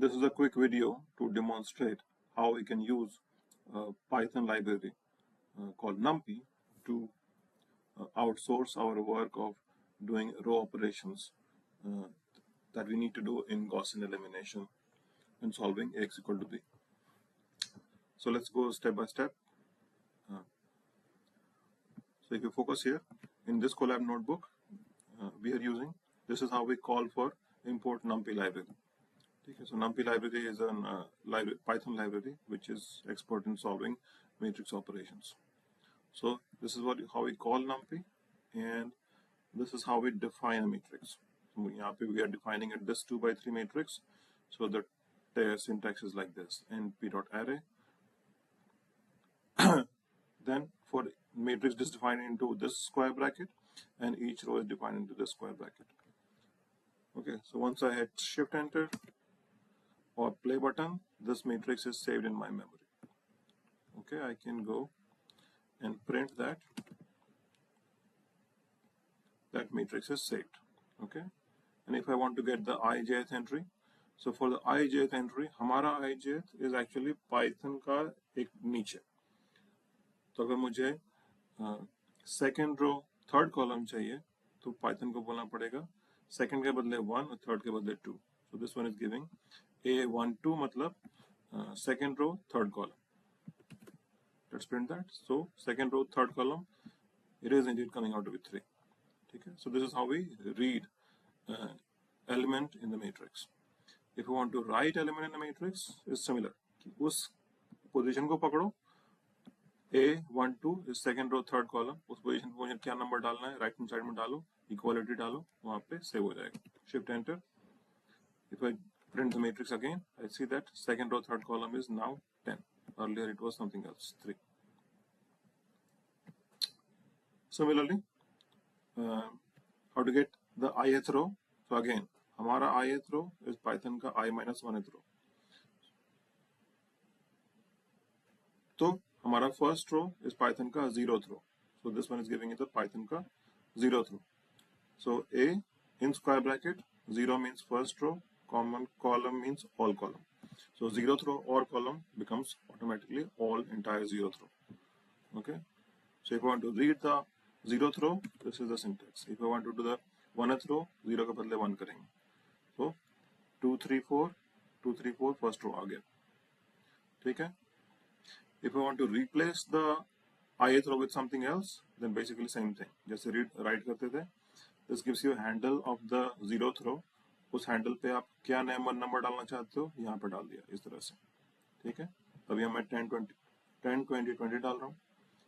This is a quick video to demonstrate how we can use a Python library called NumPy to outsource our work of doing row operations uh, that we need to do in Gaussian elimination and solving Ax equal to b. So let's go step by step. So if you focus here, in this Colab notebook, we are using, this is how we call for import NumPy library. Okay, so NumPy library is a Python library which is expert in solving matrix operations. So this is how we call NumPy, and this is how we define a matrix. So we are defining a this 2 by 3 matrix. So the syntax is like this: np.array. Then for matrix is defined into this square bracket, and each row is defined into this square bracket. Okay, so once I hit shift enter or play button, this matrix is saved in my memory. Okay, I can go and print that matrix is saved. Okay, and if I want to get the ijth entry, so for the ijth entry, हमारा ijth is actually Python का एक नीचे. तो अगर मुझे second row third column चाहिए तो Python को बोलना पड़ेगा सेकेंड के बदले 1 और थर्ड के बदले 2. So this one is giving A12 मतलब second row third column. Let's print that. So second row third column, it is indeed coming out to be 3. ठीक है, so this is how we read element in the matrix. If you want to write element in the matrix, is similar. उस position को पकड़ो, A12 is second row third column. उस position को मुझे क्या number डालना है, राइट हैंड साइड में डालो, इक्वालिटी डालो, वहां पे सेव हो जाएगा. Shift enter. If I print the matrix again, I see that second row third column is now 10. Earlier it was something else, 3. Similarly, how to get the ith row? So again, हमारा ith row is Python का i-1th row. तो हमारा first row is Python का 0th row. So this one is giving you the Python का 0th row. So A in square bracket, 0 means first row, common column means all column. So 0th row or column becomes automatically all entire 0th row. Okay. So if I want to read the 0th row, this is the syntax. If I want to do the 1th row, 0 के बदले 1 करेंगे. So 2 3 4 first row आ गया. ठीक है. If I want to replace the ith row with something else, then basically same thing. जैसे write करते थे, this gives you a handle of the 0th row. उस handle पे आप क्या नंबर डालना चाहते हो, यहाँ पे डाल दिया इस तरह से. ठीक है, अभी मैं 10 20 डाल रहा हूँ.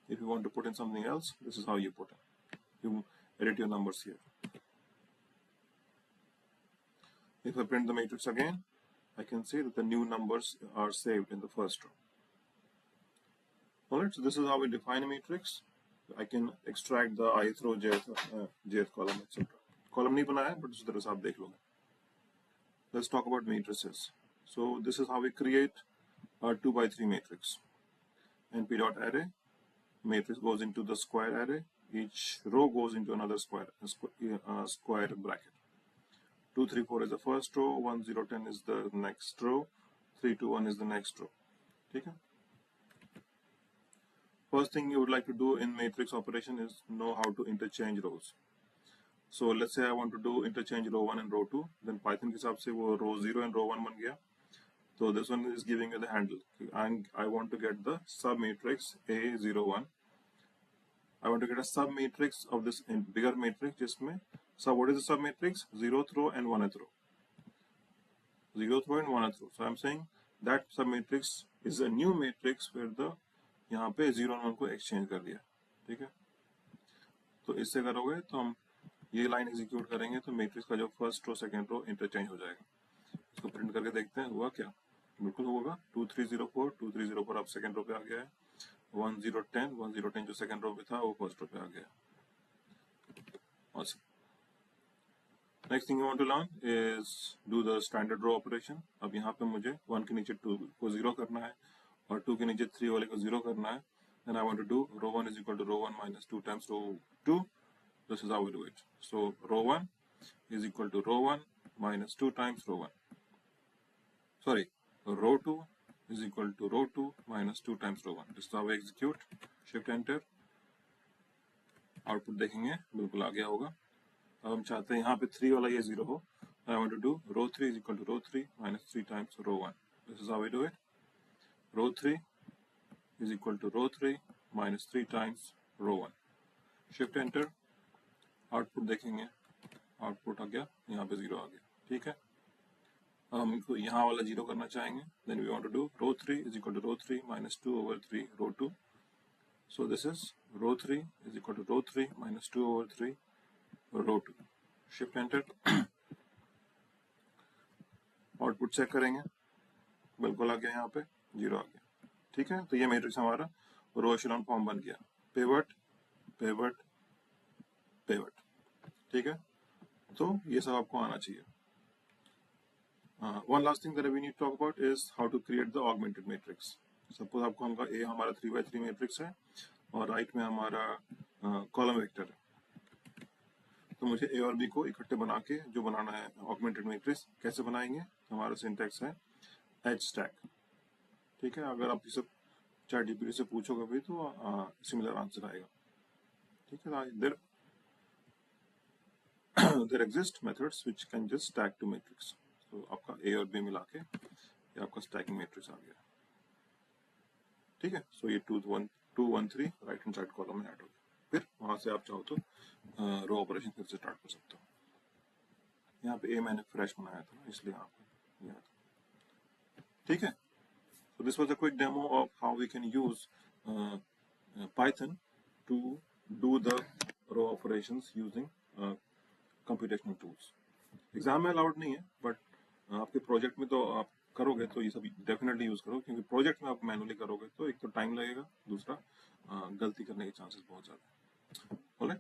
If you want to put in something else, this is how you put it. You edit your numbers here. If I print the matrix again, I can see that the new numbers are saved in the first row. Alright, so this is how we define a matrix. I can extract the ith row, jth column, etc. Column नहीं बनाया, but इस तरह से आप देख लोगे. Let's talk about matrices. So this is how we create a 2 by 3 matrix. np.array, matrix goes into the square array. Each row goes into another square bracket. 2 3 4 is the first row, 1 0 10 is the next row, 3 2 1 is the next row. ठीक है. First thing you would like to do in matrix operation is know how to interchange rows. So let's say I want to do interchange row 1 and row 2, then Python के हिसाब से वो row 0 and row 1 बन गया. So this one is giving you the handle. I want to get the sub matrix A01. I want to get a sub matrix of this bigger matrix जिसमें, so what is the sub matrix? 0th row and 1th row. 0th row and 1th row. So I'm saying that sub matrix is a new matrix where the यहाँ पे 0 और 1 को exchange कर दिया. ठीक है, तो इससे करोगे तो हम ये लाइन एग्जीक्यूट करेंगे तो मैट्रिक्स का जो first row second row interchange हो जाएगा. इसको प्रिंट करके देखते हैं हुआ क्या. बिल्कुल होगा. 2304 अब सेकंड रो पे आ गया है. 1010 जो सेकंड रो पे था वो फर्स्ट रो पे आ गया. Awesome. Next thing you want to learn is do the standard row operation. अब यहाँ पे मुझे 1 के नीचे 2 को 0 करना है और 2 के नीचे 3 वाले को 0 करना है. Then I want to do row 1 is equal to row 1 minus 2 times row 2. This is how we do it. So row 1 is equal to row 1 minus 2 times row 1. sorry, row 2 is equal to row 2 minus 2 times row 1. This is how we execute. Shift enter, output देखेंगे बिल्कुल आ गया होगा. अब हम चाहते हैं यहाँ पे 3 वाला ये 0 हो. I want to do row 3 is equal to row 3 minus 3 times row 1. This is how we do it. Row 3 is equal to row 3 minus 3 times row 1. Shift enter, output देखेंगे, आउटपुट आ गया, यहाँ पे 0 आ गया. ठीक है, हम इनको यहाँ वाला 0 करना चाहेंगे. Then we want to do row 3 is equal to row 3 minus 2 over 3 row 2. So this is row 3 is equal to row 3 minus 2 over 3 row 2. Shift enter, output check करेंगे, बिल्कुल आ गया, यहाँ पे 0 आ गया. ठीक है, तो ये मैट्रिक्स हमारा रो एशेलॉन फॉर्म बन गया. Pivot pivot pivot. ठीक है, तो ये सब आपको आना चाहिए. One last thing that we need to talk about is how to create the augmented matrix. Suppose आपको हमका A हमारा 3x3 मैट्रिक्स है और राइट में हमारा कॉलम वेक्टर है. तो मुझे A और B को इकट्ठे बना के जो बनाना है ऑगमेंटेड मैट्रिक्स, कैसे बनाएंगे? हमारा सिंटैक्स है H stack. ठीक है, अगर आप इसे ChatGPT से पूछोगे भी तो सिमिलर आंसर आएगा. ठीक है, there exist methods which can just stack to matrix. तो आपका A और B मिला के ये आपका स्टैकिंग मैट्रिक्स आ गया. ठीक है, सो ये 2 1 3 राइट हैंड साइड कॉलम में ऐड हो गया. फिर वहां से आप चाहो तो रो ऑपरेशन फिर से स्टार्ट कर सकते हो. यहाँ पे A मैंने फ्रेश बनाया था इसलिए यहाँ पे ये था. ठीक है, so this was a quick demo of how we can use Python to do the row operations using computational tools. Exam में अलाउड नहीं है, बट आपके प्रोजेक्ट में तो आप करोगे तो ये सब डेफिनेटली यूज करो, क्योंकि प्रोजेक्ट में आप मैनुअली करोगे तो एक तो टाइम लगेगा, दूसरा गलती करने के चांसेस बहुत ज्यादा है.